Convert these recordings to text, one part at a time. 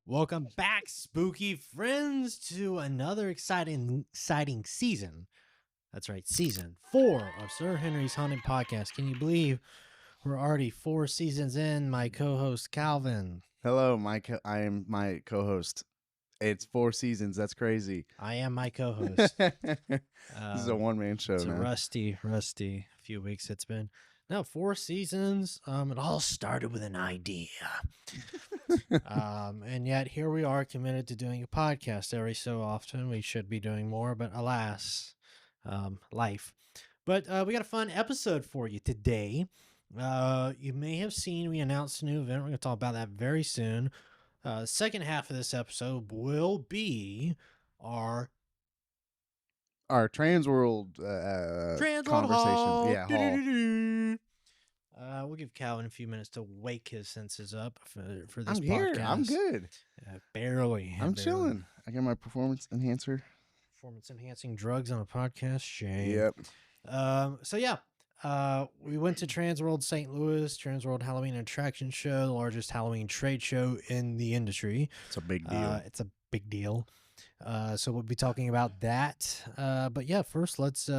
Welcome back, spooky friends, to another exciting season. That's right, season 4 of Sir Henry's Haunted Podcast. Can you believe we're already 4 seasons in? My co-host Calvin. Hello, I am my co-host. It's 4 seasons. That's crazy. I am my co-host. This is a one-man show It's now. a rusty few weeks it's been. No, 4 seasons. It all started with an idea. And yet here we are, committed to doing a podcast every so often. We should be doing more, but alas, life. But we got a fun episode for you today. You may have seen we announced a new event. We're going to talk about that very soon. Second half of this episode will be our Transworld conversation. Yeah, hall. We'll give Calvin a few minutes to wake his senses up for this I'm podcast. here. I'm good. Barely. I'm chilling. I got my performance enhancer. Performance enhancing drugs on a podcast. Shame. Yep. We went to Transworld St. Louis, Transworld Halloween Attractions show, the largest Halloween trade show in the industry. It's a big deal. It's a big deal. So we'll be talking about that. But yeah, first let's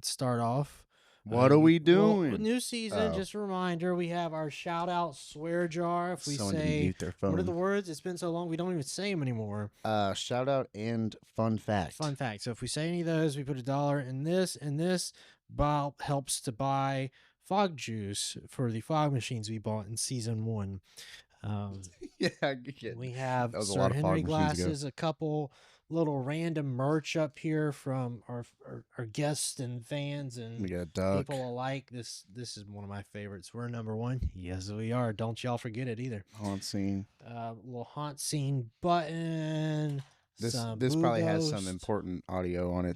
start off. What are we doing? Well, new season. Just a reminder, we have our shout out swear jar. If we say, what are the words? It's been so long, we don't even say them anymore. Shout out and fun fact. Fun fact. So if we say any of those, we put $1 in this, and this helps to buy fog juice for the fog machines we bought in season 1. Yeah, we have Sir Sir Henry glasses, a couple little random merch up here from our guests and fans and we got a duck. People alike. This is one of my favorites. We're number 1. Yes, we are. Don't y'all forget it either. Haunt scene. Little haunt scene button. This probably has some important audio on it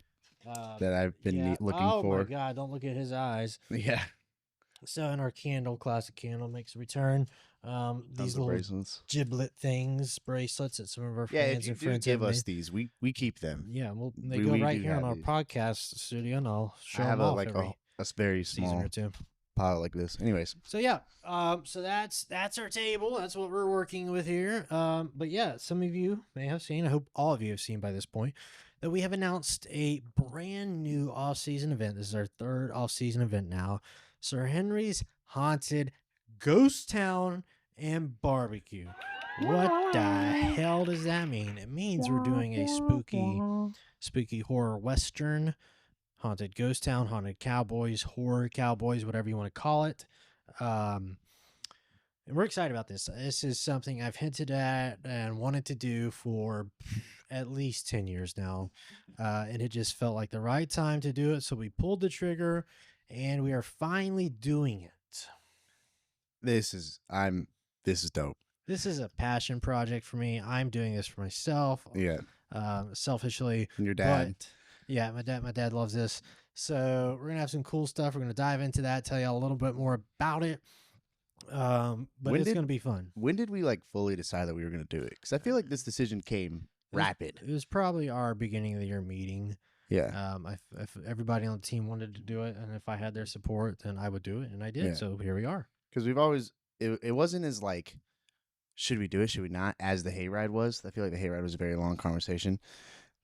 that I've been looking for. Oh my God! Don't look at his eyes. Yeah. So, and our classic candle makes a return. These little bracelets. Giblet things, bracelets that some of our fans and friends give us these, we keep them. Yeah, well, they go right here in our podcast studio, and I'll show them off a very small or 2 pile like this. Anyways, so yeah, so that's our table. That's what we're working with here. But yeah, some of you may have seen. I hope all of you have seen by this point that we have announced a brand new off-season event. This is our 3rd off-season event now. Sir Henry's Haunted Ghost Town and Barbecue. What the hell does that mean? It means we're doing a spooky horror western, haunted ghost town, haunted cowboys, horror cowboys, whatever you want to call it. And we're excited about this. This is something I've hinted at and wanted to do for at least 10 years now. And it just felt like the right time to do it. So we pulled the trigger and we are finally doing it. This is dope. This is a passion project for me. I'm doing this for myself. Yeah. Selfishly. And your dad. But yeah, my dad loves this. So we're gonna have some cool stuff. We're gonna dive into that, tell you a little bit more about it. But it's gonna be fun. When did we fully decide that we were gonna do it? Because I feel like this decision came rapid. It was probably our beginning of the year meeting. Yeah. If everybody on the team wanted to do it, and if I had their support, then I would do it, and I did. Yeah. So here we are. Because we've always it wasn't as should we do it? Should we not? As the hayride was. I feel like the hayride was a very long conversation.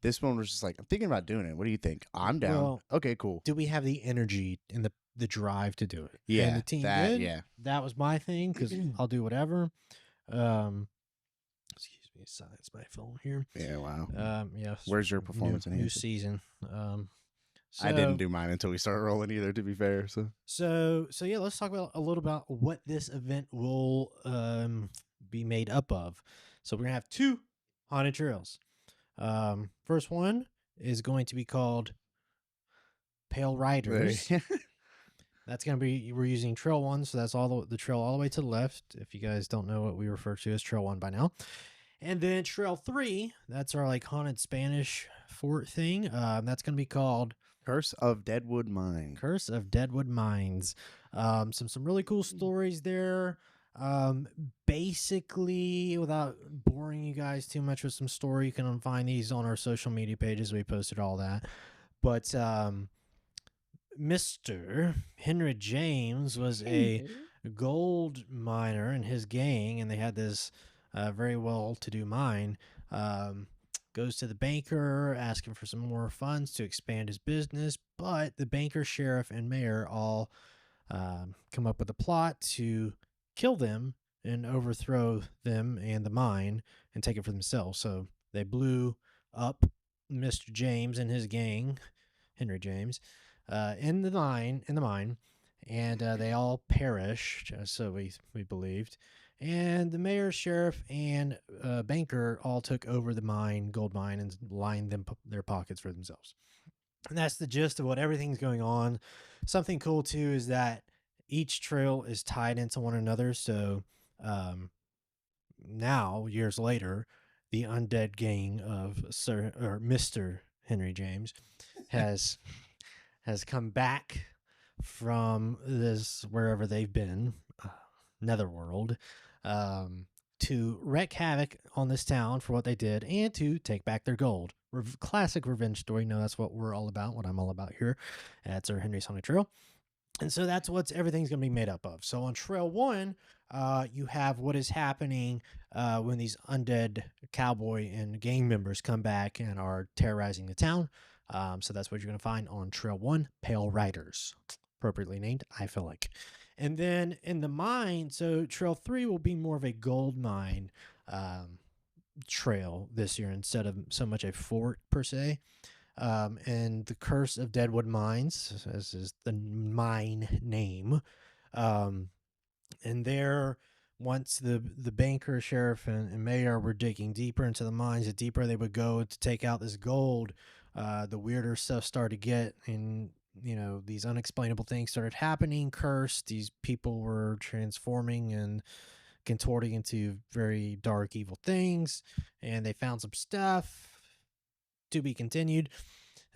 This one was just I'm thinking about doing it. What do you think? I'm down. Well, okay, cool. Do we have the energy and the drive to do it? Yeah. And the team did. Yeah. That was my thing because I'll do whatever. Excuse me, silence my phone here. Yeah, wow. Yeah. Where's your performance new season? So, I didn't do mine until we started rolling either, to be fair. So yeah, let's talk about a little about what this event will be made up of. So we're gonna have 2 haunted trails. First one is going to be called Pale Riders. That's gonna be, we're using Trail 1, so that's all the trail all the way to the left. If you guys don't know what we refer to as Trail 1 by now. And then Trail 3, that's our haunted Spanish fort thing. That's gonna be called Curse of Deadwood Mines. Curse of Deadwood Mines. Some really cool stories there. Basically, without boring you guys too much with some story, you can find these on our social media pages. We posted all that. But Mr. Henry James was a gold miner and his gang, and they had this very well-to-do mine. Um, Goes to the banker asking for some more funds to expand his business, but the banker, sheriff, and mayor all come up with a plot to kill them and overthrow them and the mine and take it for themselves. So they blew up Mr. James and his gang, Henry James, in the mine. And they all perished. So we believed. And the mayor, sheriff, and banker all took over the gold mine, and lined their pockets for themselves. And that's the gist of what everything's going on. Something cool too is that each trail is tied into one another. So um, now, years later, the undead gang of Sir or Mister Henry James has come back from this wherever they've been, Netherworld, um, to wreak havoc on this town for what they did and to take back their gold. Classic revenge story. No, that's what we're all about. What I'm all about here at Sir Henry's Haunted Trail. And so that's what everything's going to be made up of. So on Trail 1, you have what is happening when these undead cowboy and gang members come back and are terrorizing the town. So that's what you're going to find on Trail 1, Pale Riders. Appropriately named, I feel like. And then in the mine, so Trail 3 will be more of a gold mine trail this year instead of so much a fort per se. And the Curse of Deadwood Mines, as is the mine name. And there, once the banker, sheriff, and mayor were digging deeper into the mines, the deeper they would go to take out this gold, the weirder stuff started to get, and these unexplainable things started happening. Cursed, these people were transforming and contorting into very dark, evil things, and they found some stuff to be continued.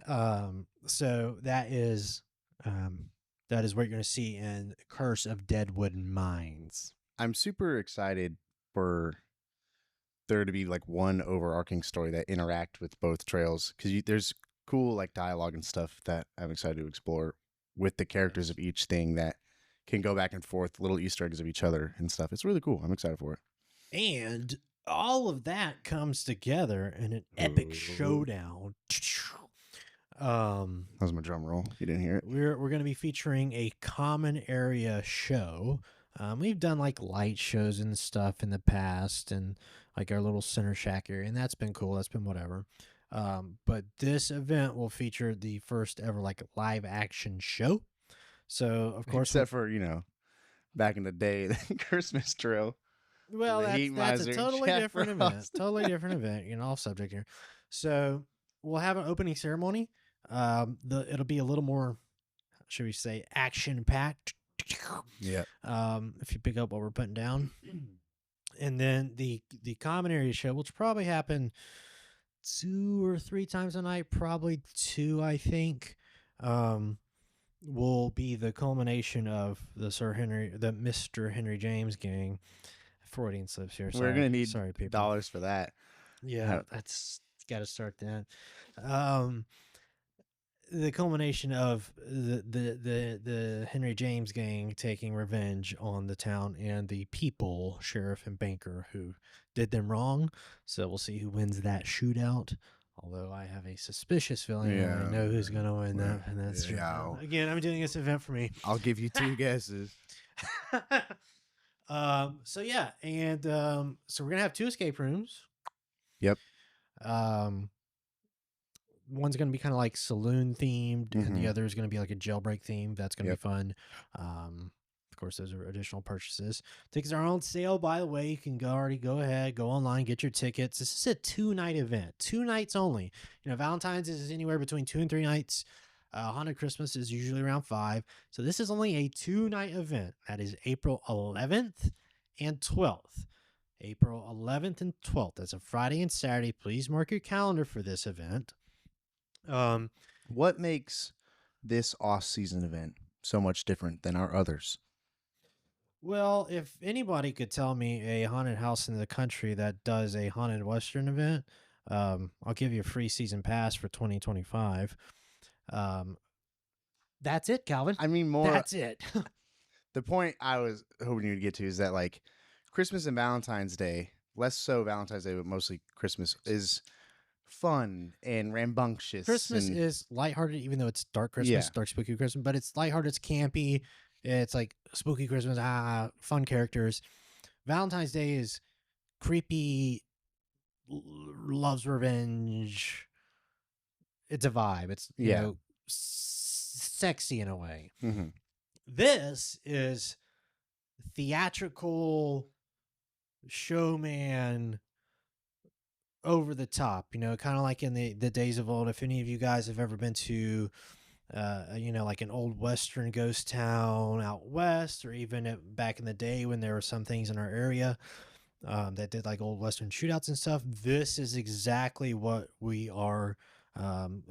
So that is what you're going to see in Curse of Deadwood Mines. I'm super excited for there to be like one overarching story that interact with both trails, because there's cool like dialogue and stuff that I'm excited to explore with the characters of each thing that can go back and forth, little Easter eggs of each other and stuff. It's really cool. I'm excited for it. And all of that comes together in an epic showdown. That was my drum roll. You didn't hear it. We're going to be featuring a common area show. We've done like light shows and stuff in the past, and like our little center shack area, and that's been cool. That's been whatever. But this event will feature the first ever like live action show. So of course, except for back in the day, the Christmas trail. Well, that's a totally different event. Totally different event. Off subject here. So we'll have an opening ceremony. It'll be a little more, should we say, action packed. Yeah. If you pick up what we're putting down, and then the common area show, which probably happen 2 or 3 times a night, probably 2, I think. Will be the culmination of the Mr. Henry James gang. Freudian slips here. We're gonna need people. dollars for that. Yeah, that's got to start that. The culmination of the Henry James gang taking revenge on the town and the people, sheriff and banker, who did them wrong. So we'll see who wins that shootout. Although I have a suspicious feeling that I know who's going to win that. And that's again, I'm doing this event for me. I'll give you 2 guesses. So yeah, and so we're gonna have 2 escape rooms. Yep. One's gonna be kind of like saloon themed, and the other is gonna be like a jailbreak theme. That's gonna be fun. Of course, those are additional purchases. Tickets are on sale, by the way. You can go ahead, go online, get your tickets. This is a 2-night event, 2 nights only. Valentine's is anywhere between 2 and 3 nights. Haunted Christmas is usually around 5. So this is only a 2-night event. That is April 11th and 12th. April 11th and 12th. That's a Friday and Saturday. Please mark your calendar for this event. What makes this off-season event so much different than our others? Well, if anybody could tell me a haunted house in the country that does a haunted Western event, I'll give you a free season pass for 2025. That's it, Calvin. I mean, more. That's it. the point I was hoping you'd get to is that like Christmas and Valentine's Day, less so Valentine's Day, but mostly Christmas, is fun and rambunctious Christmas and is lighthearted, even though it's dark yeah, Christmas, dark spooky Christmas, but it's lighthearted, it's campy, it's like spooky Christmas, fun characters. Valentine's Day is creepy, loves revenge. It's a vibe. It's, yeah. sexy in a way. Mm-hmm. This is theatrical, showman, over the top, kind of like in the days of old. If any of you guys have ever been to like an old western ghost town out west, or even back in the day when there were some things in our area that did like old western shootouts and stuff, this is exactly what we are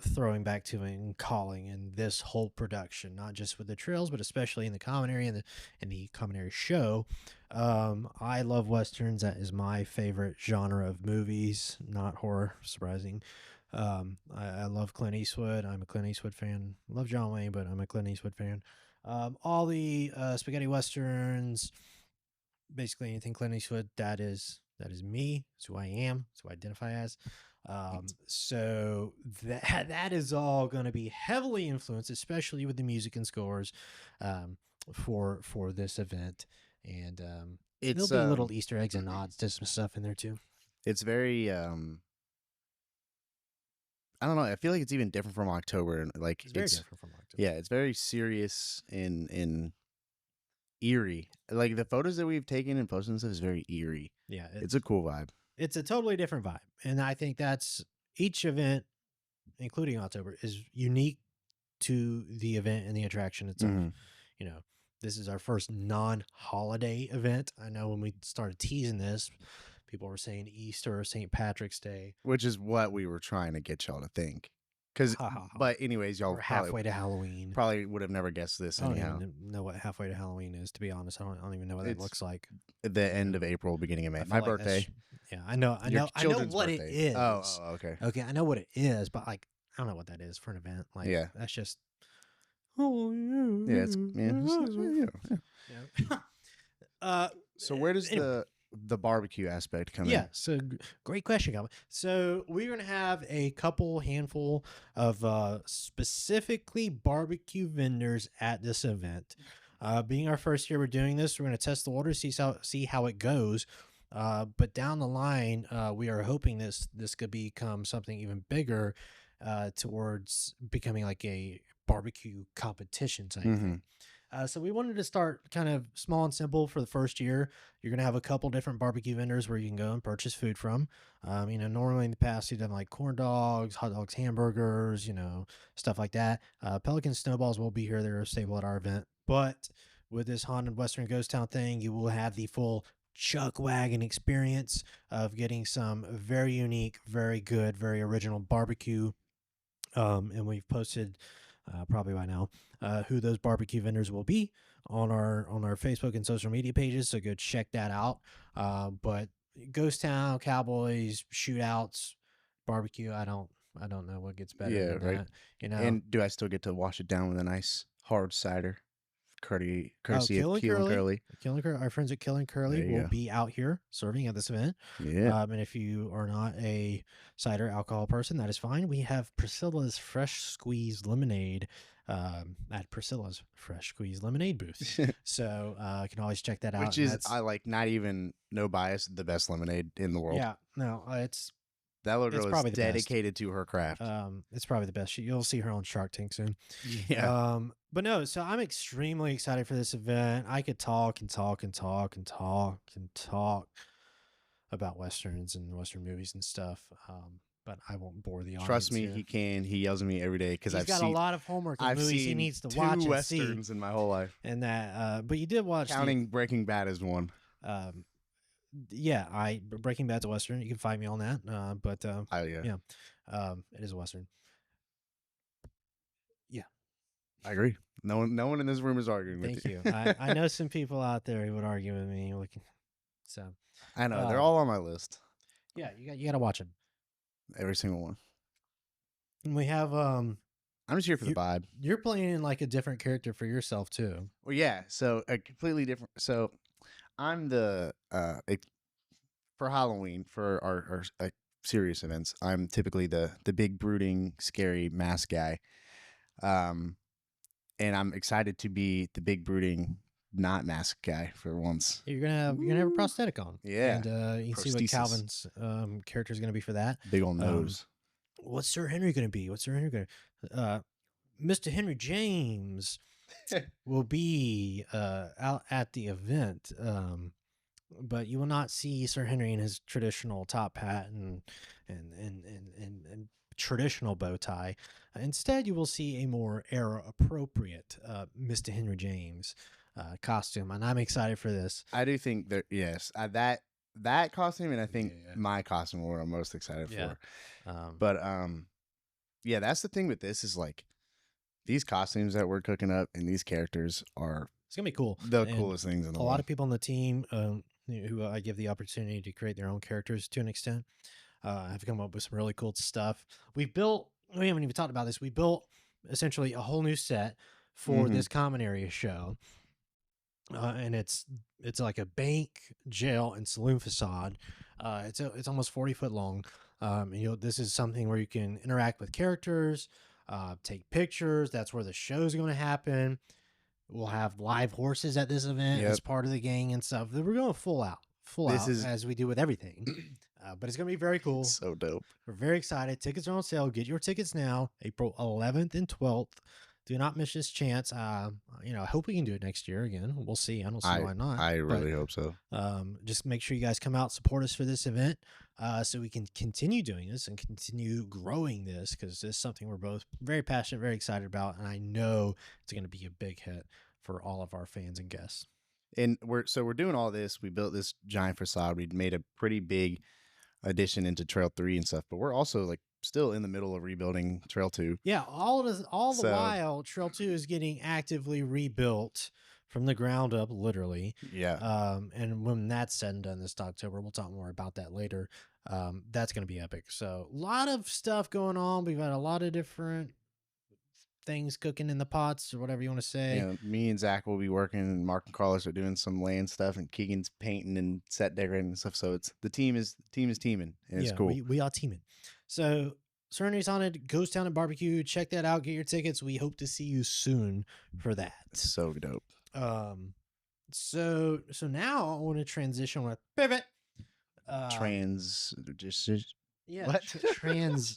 throwing back to and calling in this whole production, not just with the trails, but especially in the common area and the common area show. I love westerns. That is my favorite genre of movies, not horror, surprising. I love Clint Eastwood. I'm a Clint Eastwood fan. Love John Wayne, but I'm a Clint Eastwood fan. All the spaghetti westerns, basically anything Clint Eastwood, that is me. It's who I am. It's who I identify as. So that is all going to be heavily influenced, especially with the music and scores, for this event. And It's there'll be little Easter eggs and nods to some stuff in there too. it's very I don't know. I feel like it's even different from October, and like It's very different from October. yeah, it's very serious and eerie. Like the photos that we've taken and posted and stuff is very eerie. Yeah, It's a cool vibe. it's a totally different vibe, and I think that's each event, including October, is unique to the event and the attraction itself. Mhm. You know, this is our first non-holiday event. I know when we started teasing this, people were saying Easter or St. Patrick's Day. Which is what we were trying to get y'all to think. Ha, ha, ha. But anyways, y'all Or halfway to Halloween. probably would have never guessed this I don't anyhow. even know what halfway to Halloween is, to be honest. I don't even know what that It's looks like. At the end of April, beginning of May. I My feel like birthday. yeah, I know Your I know children's what birthday. it is. Oh, okay. Okay, I know what it is, but like I don't know what that is for an event. Like Yeah. that's just oh Yeah, it's yeah. So where does anyway. the barbecue aspect come Yeah, in? so great question, Calvin. So we're gonna have a handful of specifically barbecue vendors at this event. Being our first year we're doing this, we're gonna test the water, see how it goes. But down the line, we are hoping this could become something even bigger, towards becoming like a barbecue competition type thing. So we wanted to start kind of small and simple for the first year. You're going to have a couple different barbecue vendors where you can go and purchase food from. Normally in the past, you've done like corn dogs, hot dogs, hamburgers, stuff like that. Pelican Snowballs will be here. They're a staple at our event. But with this Haunted Western Ghost Town thing, you will have the full chuck wagon experience of getting some very unique, very good, very original barbecue. And we've posted probably by now who those barbecue vendors will be on our Facebook and social media pages, so go check that out. But Ghost Town, Cowboys, shootouts, barbecue, I don't know what gets better than that. And do I still get to wash it down with a nice hard cider? Courtesy of Keel and Curly. Our friends at Kill and Curly will be out here serving at this event. Yeah. And if you are not a cider alcohol person, that is fine. We have Priscilla's Fresh Squeeze Lemonade at Priscilla's Fresh Squeeze Lemonade booth. So you can always check that out. Which is, I like, not even, no bias, the best lemonade in the world. Yeah, no, that little girl probably is the best. dedicated to her craft. It's probably the best. You'll see her on Shark Tank soon. Yeah. But no, so I'm extremely excited for this event. I could talk and talk and talk and talk and talk about westerns and western movies and stuff. But I won't bore the audience. Trust me, here. he can. He yells at me every day because I've got a lot of homework and movies he needs to watch and see. westerns in my whole life. And that, but you did watch Counting Breaking Bad as one. Yeah, Breaking Bad's a western. You can find me on that. But yeah, it is a western. Yeah, I agree. No one in this room is arguing with you. Thank you. I know some people out there who would argue with me. So I know they're all on my list. Yeah, you got to watch them. Every single one. And we have I'm just here for the You vibe. you're playing like a different character for yourself too. Well, yeah. So a completely different. So I'm the for Halloween for our serious events. I'm typically the big brooding, scary mask guy. Um, and I'm excited to be the big brooding, not mask guy for once. You're gonna have a Woo! prosthetic on, Yeah, and you can see what prosthesis, Calvin's character is gonna be for that. big old Um, nose. what's Sir Henry gonna be? What's Sir Henry gonna? Mr. Henry James will be out at the event. But you will not see Sir Henry in his traditional top hat and traditional bow tie. Instead, you will see a more era appropriate Mr. Henry James costume, and I'm excited for this. I do think that yes, that costume, and I think Yeah. my costume are what I'm most excited Yeah. for. But yeah, that's the thing with this is like these costumes that we're cooking up and these characters are It's gonna be cool. the And coolest things in the a lot world. of people on the team who I give the opportunity to create their own characters to an extent have come up with some really cool stuff. We haven't even talked about this. We built essentially a whole new set for Mhm. this common area show. And it's like a bank, jail, and saloon facade. It's almost 40 foot long. And this is something where you can interact with characters, take pictures. That's where the show's going to happen. We'll have live horses at this event as Yep. part of the gang and stuff. We're going full out This is as we do with everything. But it's going to be very cool. so dope. We're very excited. Tickets are on sale. Get your tickets now, April 11th and 12th. Do not miss this chance. I hope we can do it next year again. We'll see. I don't see why not. I really hope so. Just make sure you guys come out, support us for this event, so we can continue doing this and continue growing this, because this is something we're both very passionate, very excited about, and I know it's going to be a big hit for all of our fans and guests. And we're doing all this. We built this giant facade. We made a pretty big addition into Trail 3 and stuff, but we're also like still in the middle of rebuilding Trail 2. Yeah, all the while, Trail 2 is getting actively rebuilt from the ground up, literally. Yeah. And when that's said and done this October, we'll talk more about that later. That's going to be epic. So a lot of stuff going on. We've got a lot of different things cooking in the pots, or whatever you want to say. Me and Zach will be working, and Mark and Carlos are doing some land stuff, and Keegan's painting and set decorating and stuff. So it's the team is teaming, and it's cool. We are teaming. So Serenity Haunted Ghost Town and Barbecue. Check that out. Get your tickets. We hope to see you soon for that. It's so dope. So now I want to transition with pivot. Yeah. What?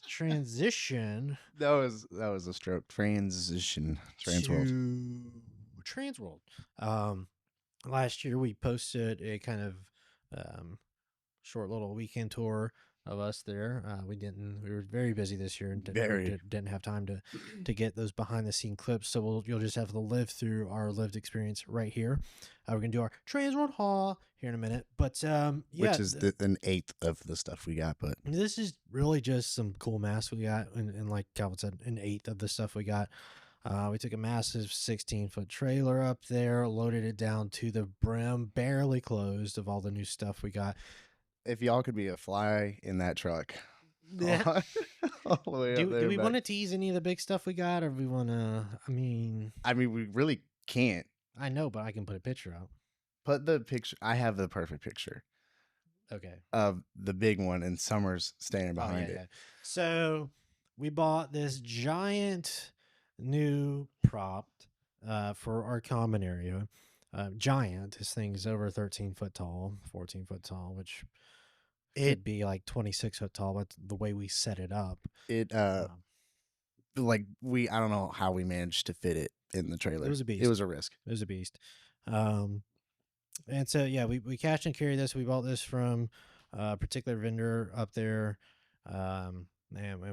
Transition. That was a stroke. Transition. Transworld. To Transworld. Last year we posted a kind of short little weekend tour of us there. We were very busy this year and didn't have time to get those behind the scene clips. So you'll just have to live through our lived experience right here. We're gonna do our Transworld Hall here in a minute, but which is an eighth of the stuff we got. But this is really just some cool masks we got, and like Calvin said, an eighth of the stuff we got. We took a massive 16-foot trailer up there, loaded it down to the brim, barely closed, of all the new stuff we got. If y'all could be a fly in that truck, yeah. all the way up there. Do we want to tease any of the big stuff we got, or we want to? I mean, we really can't. I know, but I can put a picture out. Put the picture. I have the perfect picture. Okay. Of the big one, and Summer's standing behind it. Yeah. So we bought this giant new prop for our common area. Giant. This thing's over 13 foot tall, 14 foot tall, which it'd be like 26 foot tall. But the way we set it up, I don't know how we managed to fit it in the trailer. It was a beast. It was a risk. It was a beast. And so yeah, we cash and carry this. We bought this from a particular vendor up there. And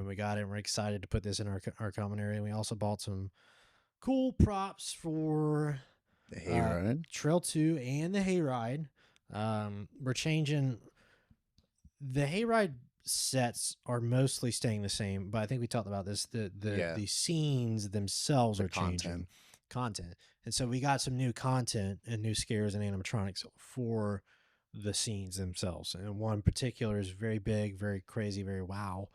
we got it, and we're excited to put this in our common area. And we also bought some cool props for the hayride, Trail 2, and the hayride. We're changing. The hayride sets are mostly staying the same, but I think we talked about this. The scenes themselves are changing. Content. And so we got some new content and new scares and animatronics for the scenes themselves. And one particular is very big, very crazy, very wow.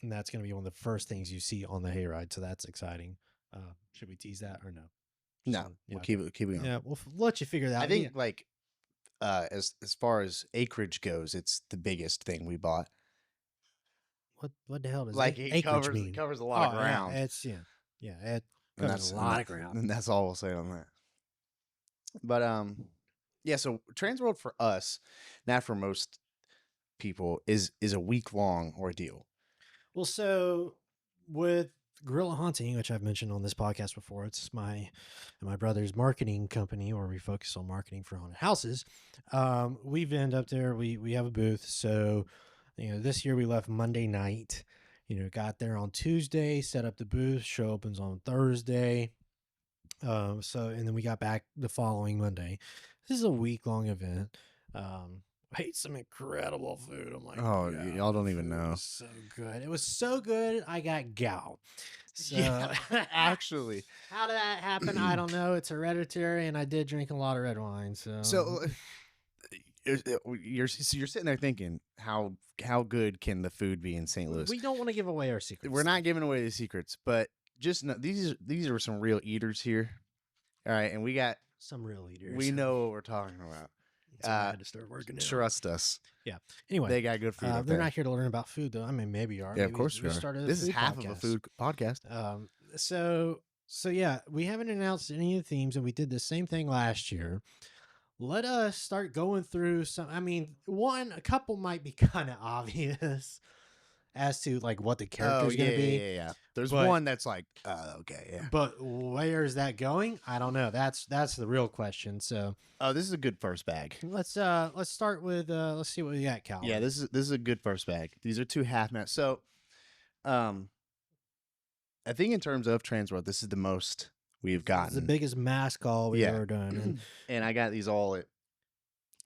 and that's going to be one of the first things you see on the hayride. So that's exciting. Should we tease that or no? No, we'll keep it going. Yeah, we'll let you figure that out. I think like as far as acreage goes, it's the biggest thing we bought. What the hell does Like it acreage mean? covers a lot of ground. Yeah, it covers a lot of ground. And that's all we'll say on that. But yeah. So Transworld for us, not for most people, is a week-long ordeal. Well, so with Gorilla Hunting, which I've mentioned on this podcast before, it's my brother's marketing company where we focus on marketing for haunted houses. We've ended up there. We have a booth. So, this year we left Monday night. Got there on Tuesday, set up the booth. Show opens on Thursday. And then we got back the following Monday. This is a week-long event. I ate some incredible food. I'm like, oh, y'all don't even know. It was so good. It was so good. I got gout. So, yeah, actually, how did that happen? I don't know. It's hereditary, and I did drink a lot of red wine. So you're sitting there thinking, how good can the food be in St. Louis? We don't want to give away our secrets. We're not giving away the secrets, but just know, these are some real eaters here. All right, and we got some real eaters. We know what we're talking about. I had to start working. Trust us. Yeah. Anyway, they got good food. They're not here to learn about food, though. I mean, maybe you are. Yeah, maybe of course we are. This is half of a food podcast. So yeah, we haven't announced any of the themes, and we did the same thing last year. Let us start going through some. I mean, a couple might be kind of obvious as to like what the character's going to be. Yeah. There's one that's like, okay, yeah. But where is that going? I don't know. That's the real question. So, this is a good first bag. Let's start with let's see what we got, Cal. Yeah, this is a good first bag. These are 2 half masks. So, I think in terms of Transworld, this is the most we've gotten. It's the biggest mask haul we've ever done, and I got these all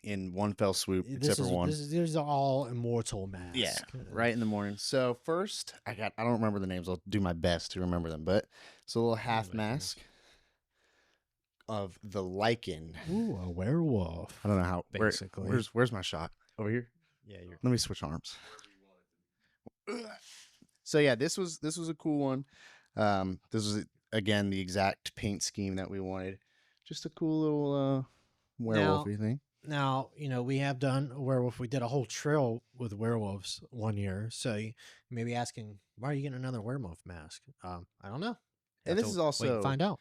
in one fell swoop, except for one. These are all immortal masks. Yeah, right in the morning. So first, I don't remember the names. I'll do my best to remember them. But it's a little half mask of the lichen. Ooh, a werewolf. I don't know how. Basically, where's my shot? Over here. Yeah, let me switch arms. So yeah, this was a cool one. This was again the exact paint scheme that we wanted. Just a cool little werewolfy thing. Now, we have done a werewolf. We did a whole trail with werewolves one year. So you may be asking, why are you getting another werewolf mask? I don't know. And this is also find out.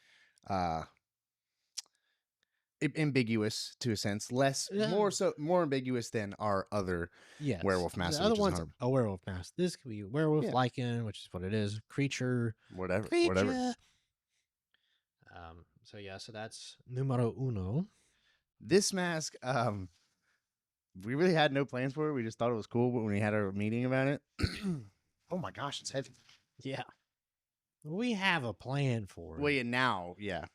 Ambiguous to a sense, more ambiguous than our other werewolf masks. The other one's a werewolf mask. This could be werewolf lichen, which is what it is. Creature. Whatever. So that's numero uno. This mask, we really had no plans for it. We just thought it was cool when we had our meeting about it. Oh my gosh, it's heavy. Yeah. We have a plan for it. Well, now, yeah.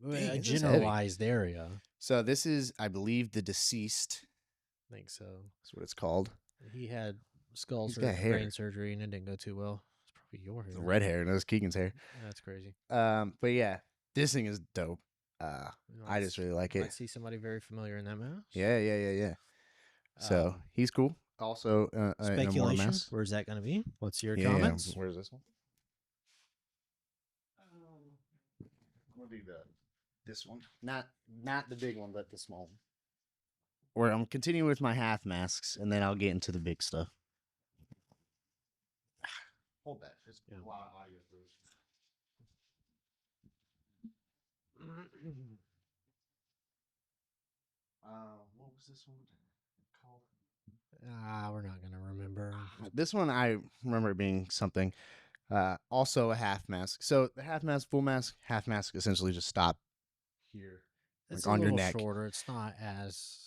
A generalized area. So this is, I believe, the deceased. I think so. That's what it's called. He had brain surgery and it didn't go too well. It's probably your hair. The red hair. No, it's Keegan's hair. That's crazy. But yeah, this thing is dope. I just really like it. I see somebody very familiar in that mask. Yeah. So he's cool. Also, speculation. Where's that going to be? What's your comments? Where's this one? I'm gonna do this one, not the big one, but the small one. Where I'm continuing with my half masks, and then I'll get into the big stuff. Hold that. Just a lot of audio through. What was this one called? We're not gonna remember. This one I remember being something. Also a half mask. So the half mask, full mask, half mask essentially just stop here. It's like on your neck. neck. Shorter. It's not as.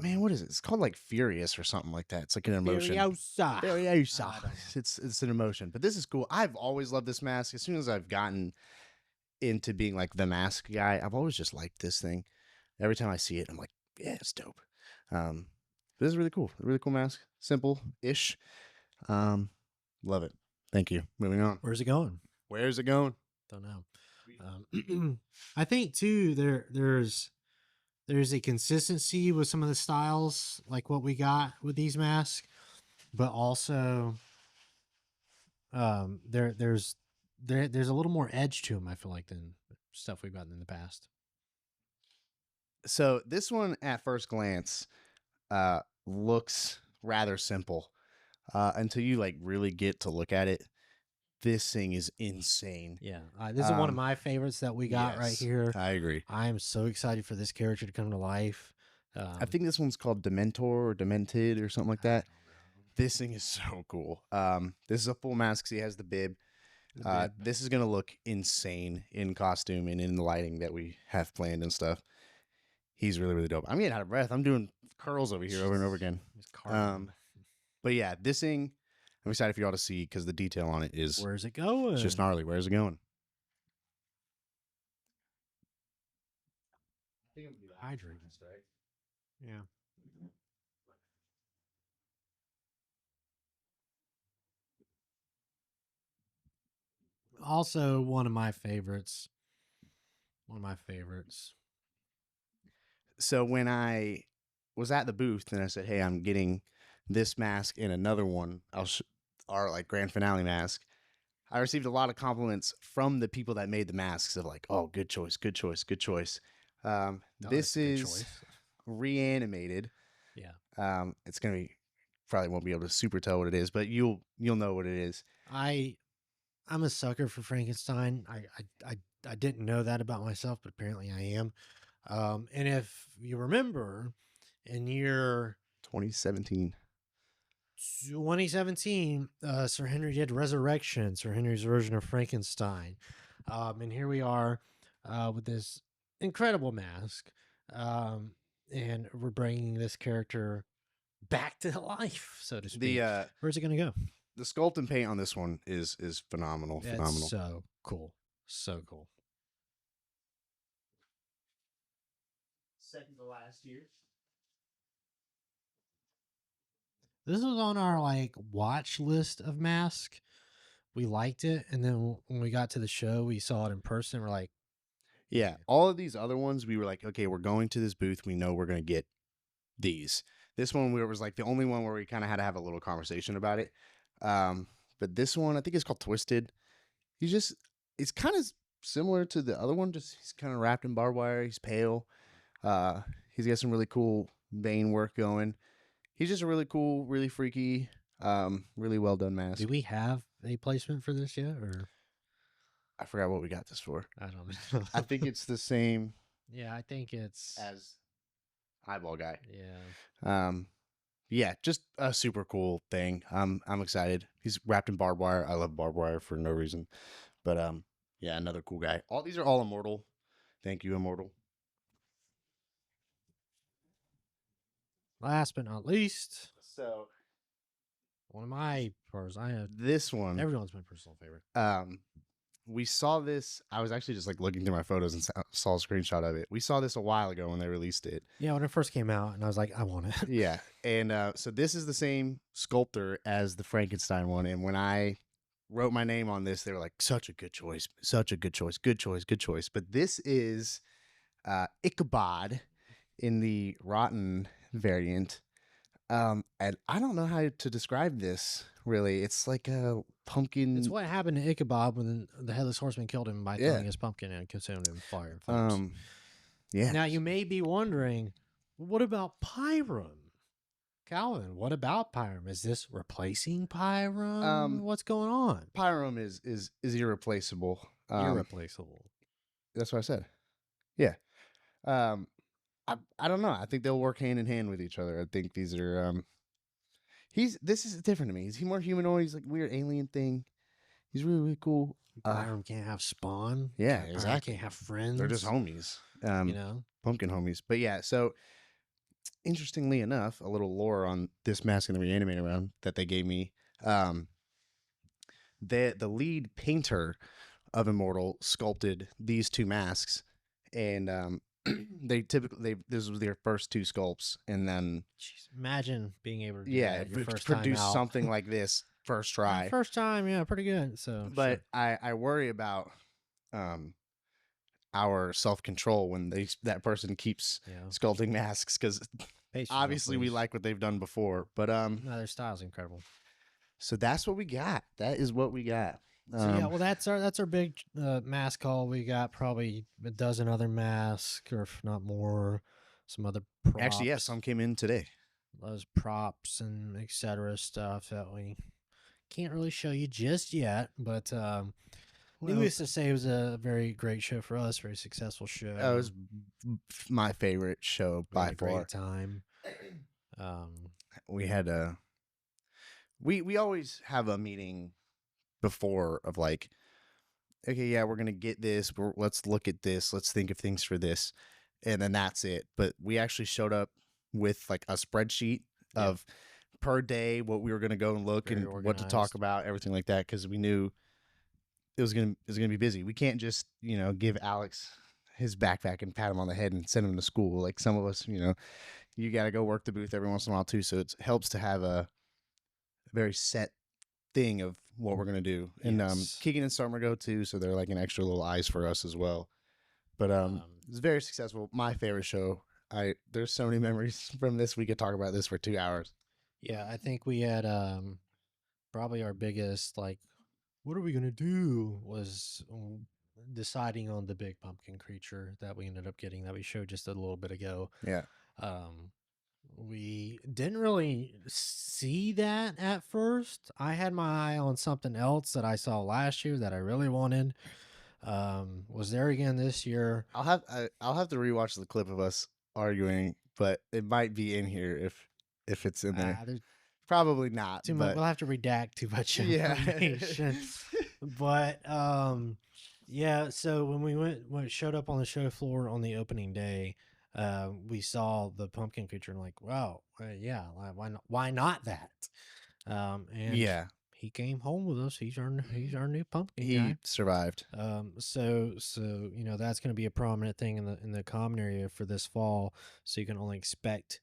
Man, what is it? It's called like Furious or something like that. It's like an emotion. Furiosa. It's an emotion. But this is cool. I've always loved this mask. As soon as I've gotten into being like the mask guy, I've always just liked this thing. Every time I see it, I'm like, yeah, it's dope. This is really cool. A really cool mask. Simple-ish. Love it. Thank you. Moving on. Where's it going? Don't know. I think too there's a consistency with some of the styles, like what we got with these masks, but also There's a little more edge to them. I feel like than stuff we've gotten in the past. So this one, at first glance, looks rather simple until you like really get to look at it. This thing is insane. Yeah, this is one of my favorites that we got right Yes, here. I agree. I am so excited for this character to come to life. I think this one's called Dementor or Demented or something like that. This thing is so cool. This is a full mask. So he has the bib. This is gonna look insane in costume and in the lighting that we have planned and stuff. He's really, really dope. I'm getting out of breath. I'm doing curls over here over and over again. But yeah, this thing, I'm excited for y'all to see because the detail on it is Where's it going? it's just gnarly. Where's it going? I think I'm gonna do hydrating. Yeah. Also, one of my favorites. One of my favorites. So when I was at the booth and I said, "Hey, I'm getting this mask and another one, our like grand finale mask," I received a lot of compliments from the people that made the masks of like, "Oh, good choice, good choice, good choice." This is reanimated. Yeah. It's gonna be probably won't be able to super tell what it is, but you'll know what it is. I'm a sucker for Frankenstein. I didn't know that about myself, but apparently I am. And if you remember, in year 2017. 2017, Sir Henry did Resurrection, Sir Henry's version of Frankenstein. And here we are with this incredible mask. And we're bringing this character back to life, so to speak. Where's it going to go? The sculpt and paint on this one is phenomenal. It's phenomenal. So cool. So cool. Second to last year. This was on our like watch list of masks. We liked it, and then when we got to the show, we saw it in person. We're like, yeah. All of these other ones, we were like, okay, we're going to this booth. We know we're gonna get these. This one, was like the only one where we kind of had to have a little conversation about it. But this one, I think it's called Twisted. It's kind of similar to the other one. Just he's kind of wrapped in barbed wire. He's pale. He's got some really cool vein work going. He's just a really cool, really freaky, really well done mask. Do we have a placement for this yet, or I forgot what we got this for. I don't know. I think it's the same. Yeah, I think it's as Eyeball Guy. Yeah. Yeah, just a super cool thing. I'm excited. He's wrapped in barbed wire. I love barbed wire for no reason, but yeah, another cool guy. These are all Immortal. Thank you, Immortal. Last but not least, so one of my pros. I have this one. Everyone's my personal favorite. We saw this. I was actually just like looking through my photos and saw a screenshot of it. We saw this a while ago when they released it. Yeah, when it first came out, and I was like, I want it. Yeah, and so this is the same sculptor as the Frankenstein one. And when I wrote my name on this, they were like, "Such a good choice, such a good choice, good choice, good choice." But this is Ichabod in the Rotten variant. And I don't know how to describe this really. It's like a pumpkin. It's what happened to Ichabod when the Headless Horseman killed him by throwing his pumpkin and consumed him with fire. Yeah. Now you may be wondering, what about Pyrum? Calvin, what about Pyrum? Is this replacing Pyrum? What's going on? Pyrum is irreplaceable. Irreplaceable. That's what I said. Yeah. I don't know. I think they'll work hand in hand with each other. I think these are this is different to me. Is he more humanoid? He's like a weird alien thing. He's really, really cool. Pyrum can't have spawn. Yeah, exactly. Can't have friends. They're just homies. Pumpkin homies. But yeah, so interestingly enough, a little lore on this mask in the Reanimator round that they gave me. The lead painter of Immortal sculpted these two masks, and this was their first two sculpts, and then imagine being able to do that your first produce time out. something like this first try. First time, yeah, pretty good. So, but sure. I worry about our self-control when that person keeps sculpting masks, because obviously we like what they've done before, but no, their style's incredible. So that's what we got. That is what we got. So yeah, well that's our big mask haul. We got probably a dozen other masks, or if not more, some other Actually, yeah, props, some came in today. those props and etc. stuff that we can't really show you just yet. But Well, needless to say, it was a very great show for us, very successful it show. was my favorite show We had by a far. great time. Um, We had a we always have a meeting before of like, okay, yeah, we're gonna get this. Let's look at this. Let's think of things for this, and then that's it. But we actually showed up with like a spreadsheet Yeah. of per day what we were gonna go and look Very and what to talk organized. about, everything like that, because we knew it was gonna be busy. We can't just give Alex his backpack and pat him on the head and send him to school. Like some of us, you got to go work the booth every once in a while too. So it helps to have a very set thing of what we're gonna do. And Yes. Keegan and Summer go too, so they're like an extra little eyes for us as well. But it's very successful. My favorite show. There's so many memories from this. We could talk about this for 2 hours. Yeah, I think we had probably our biggest like, what are we gonna do? Was deciding on the big pumpkin creature that we ended up getting that we showed just a little bit ago. Yeah. Um, we didn't really see that at first. I had my eye on something else that I saw last year that I really wanted. Was there again this year. I'll have to rewatch the clip of us arguing, but it might be in here if it's in there. There's Probably not. too much. But We'll have to redact too much yeah. information. But yeah. So when when it showed up on the show floor on the opening day, we saw the pumpkin creature and like, wow, yeah, why not that? And Yeah. he came home with us. He's our new pumpkin He guy. survived. So that's going to be a prominent thing in the common area for this fall. So you can only expect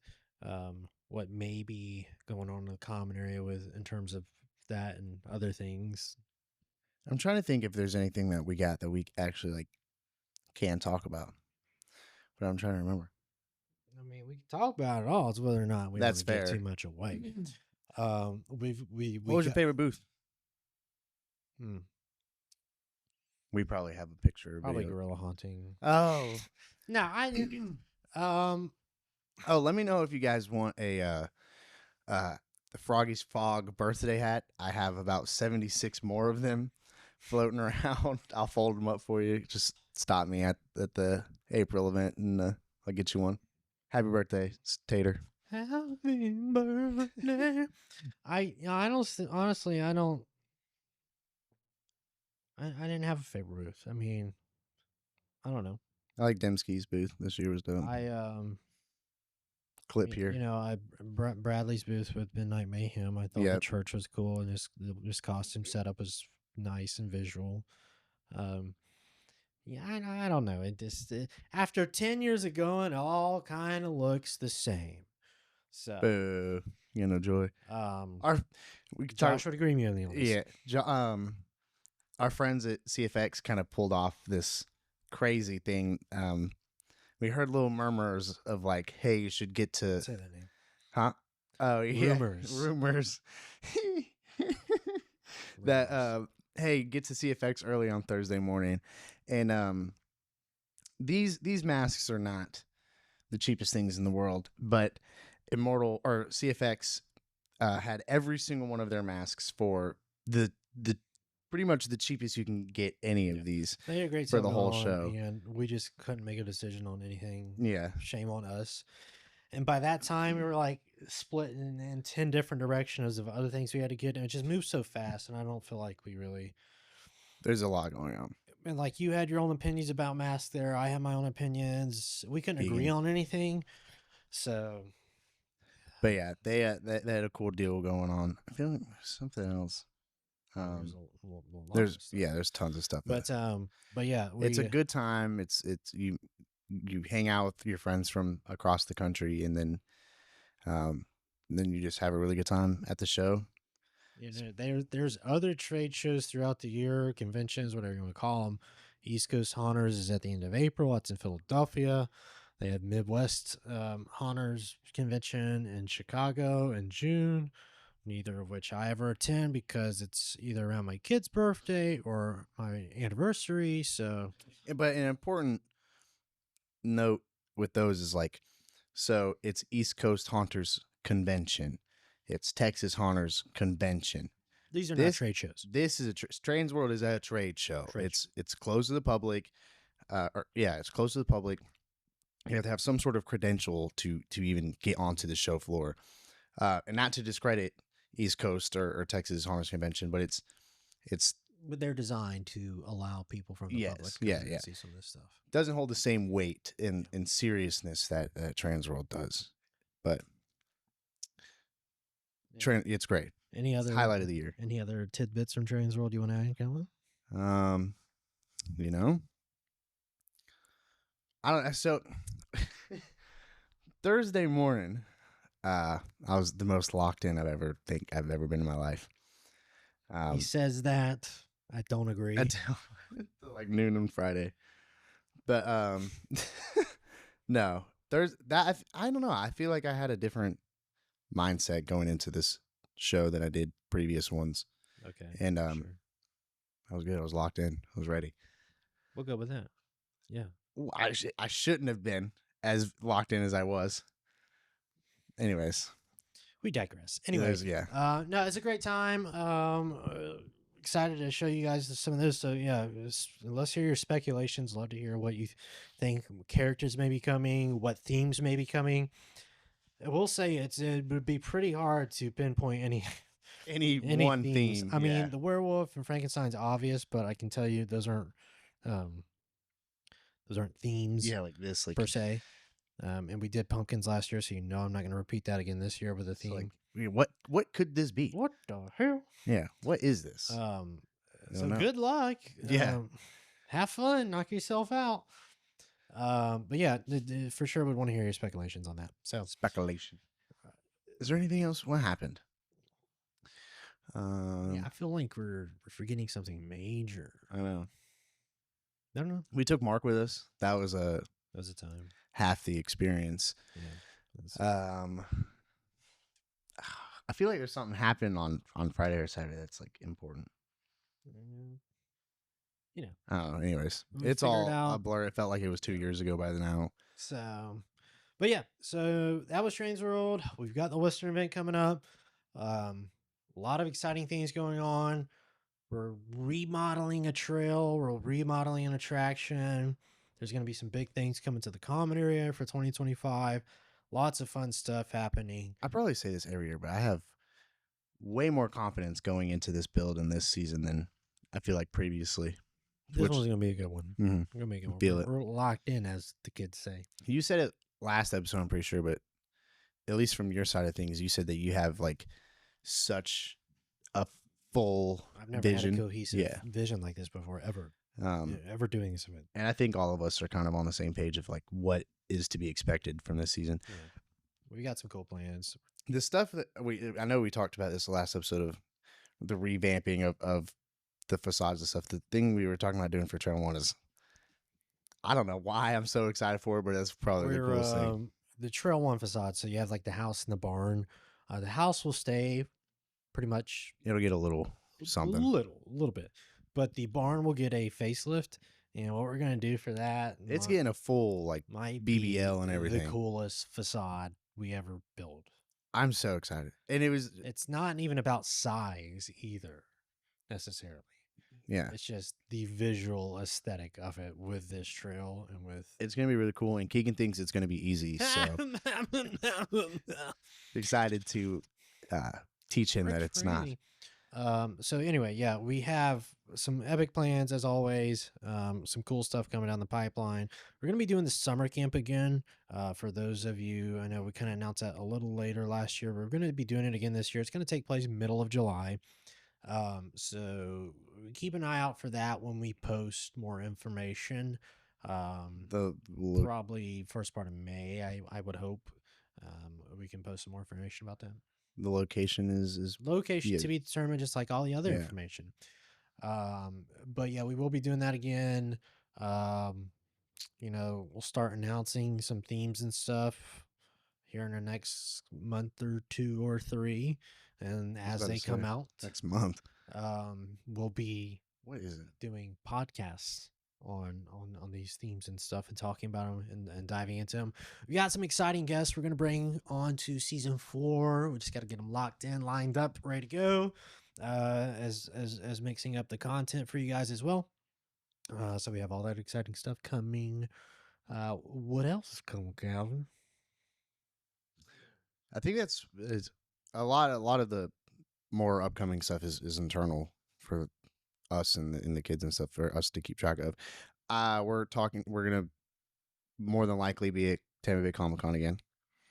what may be going on in the common area with in terms of that and other things. I'm trying to think if there's anything that we got that we actually like can talk about, but I'm trying to remember. I mean, we can talk about it all. It's whether or not we That's want to give fair. too much away. What was your favorite booth? Hmm, We probably have a picture. Or probably video. gorilla hunting. Oh, No, I oh. Let me know if you guys want the Froggy's Fog birthday hat. I have about 76 more of them floating around. I'll fold them up for you. Just stop me at the April event and I'll get you one. Happy birthday, Tater. happy birthday. I don't honestly. I didn't have a favorite booth. I mean, I don't know. I like Dembski's booth. This year was dope. Clip here. Bradley's booth with Midnight Mayhem. I thought the church was cool, and his costume setup was nice and visual. Yeah, I don't know. It just after 10 years of going, it all kind of looks the same. So, Joy. We could talk. Josh would agree with me on this. Yeah. Our friends at CFX kind of pulled off this crazy thing. We heard little murmurs of like, "Hey, you should get to." Say that name. Huh? Oh yeah. Rumors. That hey, get to CFX early on Thursday morning, and these masks are not the cheapest things in the world, but Immortal or CFX had every single one of their masks for the pretty much the cheapest you can get any of these. They had a great for the whole show, and we just couldn't make a decision on anything. Yeah, shame on us. And by that time, we were like split in 10 different directions of other things we had to get, and it just moved so fast. And I don't feel like we really. There's a lot going on. And like you had your own opinions about masks there, I had my own opinions. We couldn't agree on anything. So. But yeah, they had a cool deal going on. I feel like there's something else. There's tons of stuff. But yeah, it's a good time. It's you hang out with your friends from across the country, and then you just have a really good time at the show. There's other trade shows throughout the year, conventions, whatever you want to call them. East Coast Haunters is at the end of April. That's in Philadelphia. They have Midwest Haunters convention in Chicago in June. neither of which I ever attend because it's either around my kid's birthday or my anniversary. So But an important note with those is like, so it's East Coast Haunters Convention, it's Texas Haunters Convention. these are not This trade shows. this is a Strange World is a trade show. Trade It's closed to the public. It's closed to the public. You have to have some sort of credential to even get onto the show floor. And not to discredit East Coast or Texas Haunters Convention, but it's But they're designed to allow people from the public to yeah, yeah. see some of this stuff. Doesn't hold the same weight in seriousness that Transworld does, but it's great. Any It's other highlight of the year. Any other tidbits from Transworld you want to add, Calvin? You know, I don't. So Thursday morning, I was the most locked in I've ever been in my life. He says that. I don't agree. Until like noon on Friday, but no, there's that. I don't know. I feel like I had a different mindset going into this show than I did previous ones. Okay. And sure. I was good. I was locked in. I was ready. We'll go with that. Yeah. I shouldn't have been as locked in as I was. Anyways, we digress. Anyways, yeah. No, it's a great time. Excited to show you guys some of this. So yeah, let's hear your speculations. Love to hear what you think characters may be coming, what themes may be coming. I will say it would be pretty hard to pinpoint any one themes. theme. I mean, the werewolf and Frankenstein's obvious, but I can tell you those aren't themes. Yeah, like this, like per se. And we did pumpkins last year, so you know I'm not going to repeat that again this year with a theme. Like, what could this be? What the hell? Yeah, what is this? So good luck. Yeah, have fun. Knock yourself out. But yeah, for sure would want to hear your speculations on that. So speculation. Is there anything else? What happened? Yeah, I feel like we're forgetting something major. I know. I don't know. We took Mark with us. That was a time. Half the experience. Yeah. I feel like there's something happened on Friday or Saturday that's like important. You know. I don't know. Anyways, it's all a blur. It felt like it was 2 years ago by now. So, but yeah, so that was Transworld. We've got the Western event coming up. A lot of exciting things going on. We're remodeling a trail. We're remodeling an attraction. There's going to be some big things coming to the common area for 2025. Lots of fun stuff happening. I probably say this every year, but I have way more confidence going into this build in this season than I feel like previously. This one's going to be a good one. Mm-hmm. We're going to make it. Feel it. We're locked in, as the kids say. You said it last episode, I'm pretty sure, but at least from your side of things, you said that you have like such a full I've never vision. had a cohesive vision like this before, ever. Ever doing this event. And I think all of us are kind of on the same page of like what is to be expected from this season. Yeah. We got some cool plans. The stuff that I know we talked about this last episode of the revamping of the facades and stuff. The thing we were talking about doing for Trail 1 is, I don't know why I'm so excited for it, but that's probably the coolest thing. The Trail 1 facade. So you have like the house and the barn. The house will stay pretty much. It'll get a little something. A little bit. But the barn will get a facelift. And what we're going to do for that. It's getting a full like BBL and everything. The coolest facade we ever built. I'm so excited. And it's not even about size either, necessarily. Yeah. It's just the visual aesthetic of it with this trail and with. It's going to be really cool. And Keegan thinks it's going to be easy. So excited to teach him that it's not. So anyway, yeah, we have some epic plans as always. Some cool stuff coming down the pipeline. We're going to be doing the summer camp again. For those of you, I know we kind of announced that a little later last year. We're going to be doing it again this year. It's going to take place middle of July. So keep an eye out for that when we post more information. Probably first part of May, I would hope. We can post some more information about that. The location is location to be determined, just like all the other information. But yeah, we will be doing that again. We'll start announcing some themes and stuff here in the next month or 2 or 3, and I was as about to they come say, out, next month. we'll be What is it? doing podcasts on these themes and stuff, and talking about them, and diving into them. We got some exciting guests we're gonna bring on to season 4. We just got to get them locked in, lined up, ready to go. As mixing up the content for you guys as well. So we have all that exciting stuff coming. What else is coming, Calvin? I think that's is a lot. A lot of the more upcoming stuff is internal for us and the kids and stuff for us to keep track of. We're talking. We're gonna more than likely be at Tampa Bay Comic Con again,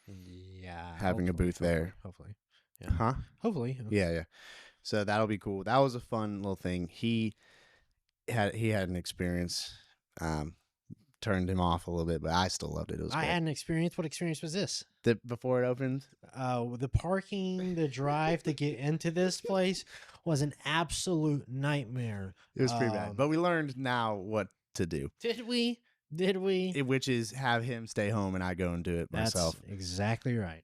Yeah, having a booth there. Hopefully, yeah, Huh? hopefully. Yeah. So that'll be cool. That was a fun little thing. He had an experience. Turned him off a little bit, but I still loved it. It was I great. had an experience. What experience was this? Before it opened, The parking, the drive to get into this place was an absolute nightmare. it was pretty bad. But we learned now what to do. Did we? Did we? Which is have him stay home and I go and do it myself. That's exactly right.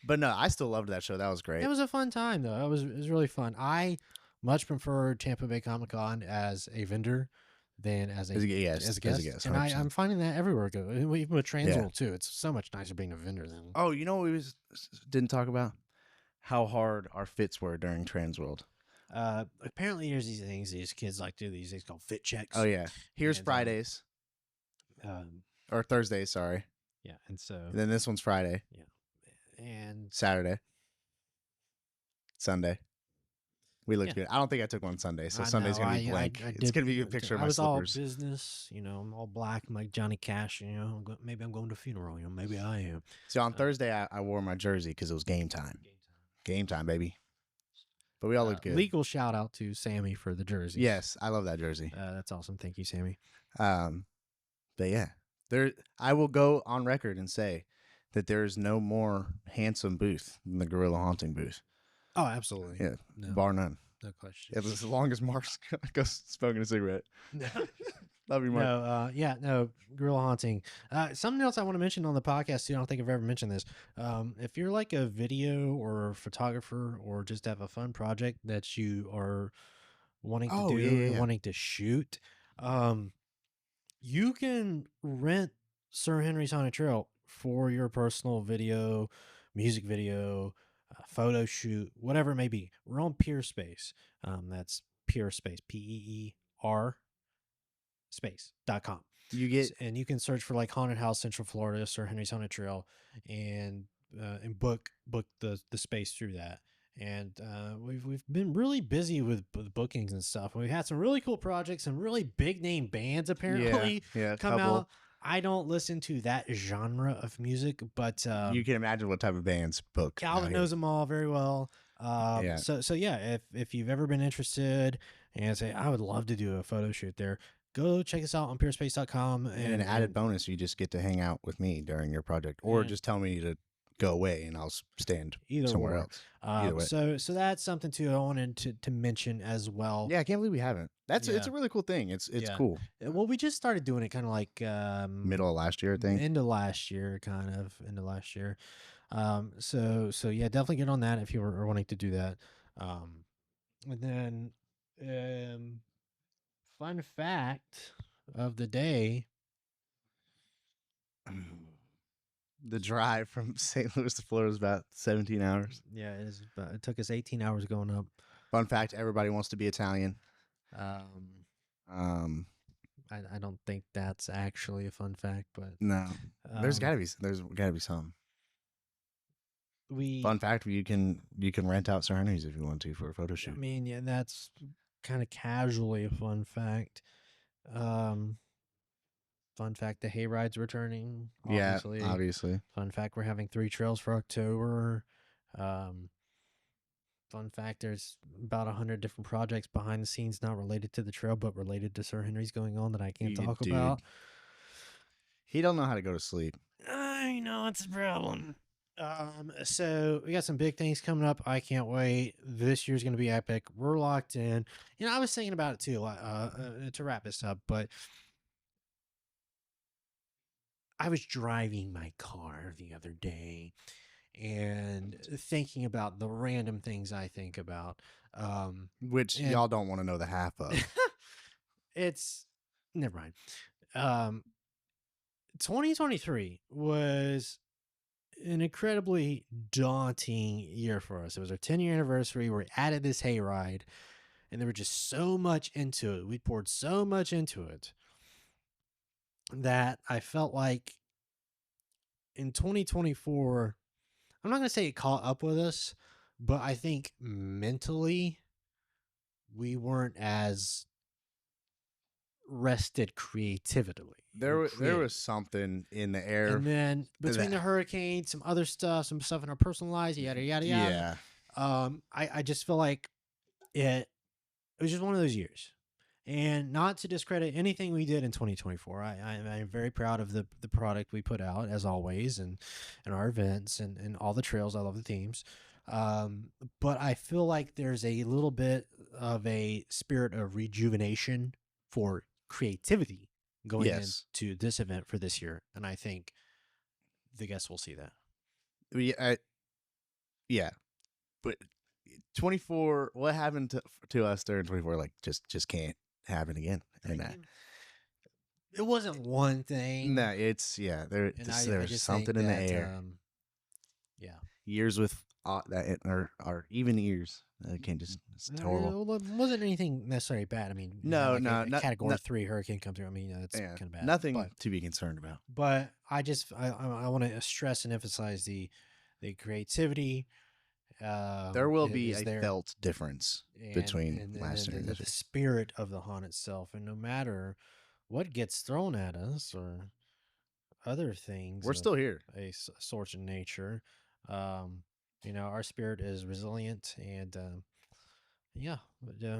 But no, I still loved that show. That was great. It was a fun time though. It was really fun. I much prefer Tampa Bay Comic Con as a vendor than as a guest. And I'm finding that everywhere I go. Even with Transworld too. It's so much nicer being a vendor than. Oh, you know what we didn't talk about? How hard our fits were during Transworld. Apparently there's these things these kids like to do these things called fit checks. Oh yeah. Here's Fridays. Or Thursdays, sorry. Yeah, and so and then this one's Friday. Yeah. And Saturday. Sunday. We looked good. I don't think I took one Sunday, so Sunday's gonna be blank. It's gonna be a picture of my slippers. All business, I'm all black. I'm like Johnny Cash. Maybe I'm going to a funeral. Maybe I am. So on Thursday, I wore my jersey because it was game time. Game time, baby. But we all looked good. Legal shout out to Sammy for the jersey. Yes, I love that jersey. That's awesome. Thank you, Sammy. But yeah, I will go on record and say that there is no more handsome booth than the Gorilla Haunting booth. Oh, absolutely. Yeah, bar none. No question. Yeah, as long as Mark's goes smoking a cigarette. Love you, Mark. No, Gorilla Haunting. Something else I want to mention on the podcast too. I don't think I've ever mentioned this. If you're like a video or photographer or just have a fun project that you are wanting to do, wanting to shoot, you can rent Sir Henry's Haunted Trail for your personal video, music video, photo shoot, whatever it may be. We're on PeerSpace. That's PeerSpace, PEER space.com. And you can search for like Haunted House Central Florida, Sir Henry's Haunted Trail, and book the space through that. And we've been really busy with bookings and stuff. We've had some really cool projects, some really big name bands apparently come out. I don't listen to that genre of music, but you can imagine what type of bands book. Calvin knows them all very well. So yeah, if you've ever been interested and say I would love to do a photo shoot there, go check us out on peerspace.com. And an added bonus, you just get to hang out with me during your project, or just tell me to go away and I'll stand somewhere else. Either way. So that's something too I wanted to mention as well. Yeah, I can't believe we haven't. It's a really cool thing. It's cool. Well, we just started doing it kind of like middle of last year, I think. End of last year. So yeah, definitely get on that if you are wanting to do that. And then fun fact of the day. The drive from St. Louis to Florida is about 17 hours. Yeah, it took us 18 hours going up. Fun fact, everybody wants to be Italian. I don't think that's actually a fun fact, but no. There's gotta be some. Fun fact, you can rent out Sir Henry's if you want to for a photo shoot. I mean, yeah, that's kind of casually a fun fact. Fun fact, the hayride's returning. Obviously. Yeah, obviously. Fun fact, we're having 3 trails for October. Fun fact, there's about 100 different projects behind the scenes not related to the trail, but related to Sir Henry's going on that I can't talk about. He don't know how to go to sleep. I know, it's a problem. So we got some big things coming up. I can't wait. This year's going to be epic. We're locked in. I was thinking about it too, to wrap this up, but I was driving my car the other day and thinking about the random things I think about. Which And y'all don't want to know the half of. it's never mind. Um, 2023 was an incredibly daunting year for us. It was our 10-year anniversary. We added this hayride, and there was just so much into it. We poured so much into it that I felt like in 2024, I'm not going to say it caught up with us, but I think mentally we weren't as rested creatively. There was something in the air. And then between the hurricanes, some other stuff, some stuff in our personal lives, yada yada yada. Yeah. I just feel like it was just one of those years. And not to discredit anything we did in 2024. I'm very proud of the product we put out, as always, and our events and all the trails. I love the themes. But I feel like there's a little bit of a spirit of rejuvenation for creativity going into this event for this year. And I think the guests will see that. Yeah. But 24, what happened to us during 24? Like, just can't happen again. And it wasn't one thing. No, it's there's something in the air. Yeah, years with that are even years. Can't just it's horrible. It wasn't anything necessarily bad. I mean, no, Category 3 hurricane come through. I mean, that's kind of bad. Nothing to be concerned about. But I want to stress and emphasize the creativity. There will be a felt difference between last year and this year. The spirit of the haunt itself, and no matter what gets thrown at us or other things, we're still here. A source of nature. Our spirit is resilient, and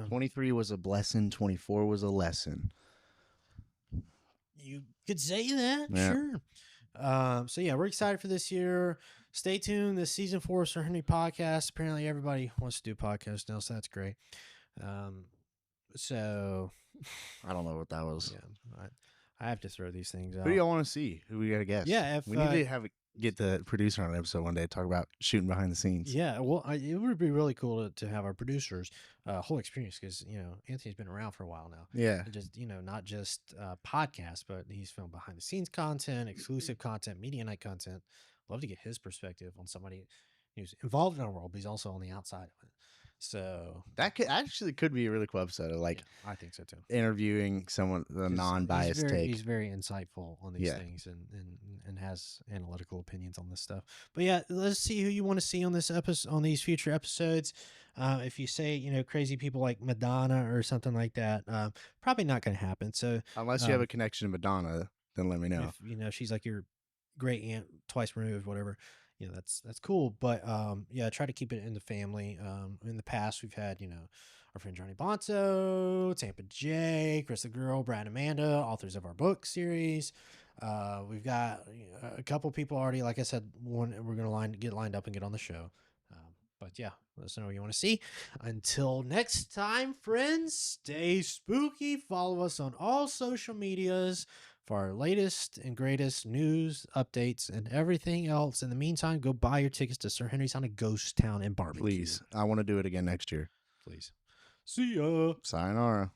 23 was a blessing. 24 was a lesson. You could say that, sure. So yeah, we're excited for this year. Stay tuned. This season 4 Sir Henry podcast. Apparently, everybody wants to do podcasts now, so that's great. So I don't know what that was. Yeah, I have to throw these things out. Who do y'all want to see? Who we got to guess? Yeah, we need to get the producer on an episode one day to talk about shooting behind the scenes. Yeah, well, it would be really cool to have our producers whole experience, because Anthony's been around for a while now. Yeah, and just not just podcasts, but he's filmed behind the scenes content, exclusive content, media night content. Love to get his perspective on somebody who's involved in our world, but he's also on the outside of it. So that could be a really cool episode of I think so too. Interviewing someone with a non-biased take. He's very insightful on these things and has analytical opinions on this stuff. But yeah, let's see who you want to see on this episode, on these future episodes. If you say crazy people like Madonna or something like that, probably not going to happen. So unless you have a connection to Madonna, then let me know. If she's like your great aunt twice removed, whatever. That's cool. But try to keep it in the family. In the past, we've had our friend Johnny Bonzo, Tampa J, Chris the Girl, Brad and Amanda, authors of our book series. We've got a couple people already. Like I said, we're gonna get lined up and get on the show. But yeah, let us know what you want to see. Until next time, friends, stay spooky. Follow us on all social medias for our latest and greatest news, updates, and everything else. In the meantime, go buy your tickets to Sir Henry's Haunted Ghost Town and Barbecue. Please. I want to do it again next year. Please. See ya. Sayonara.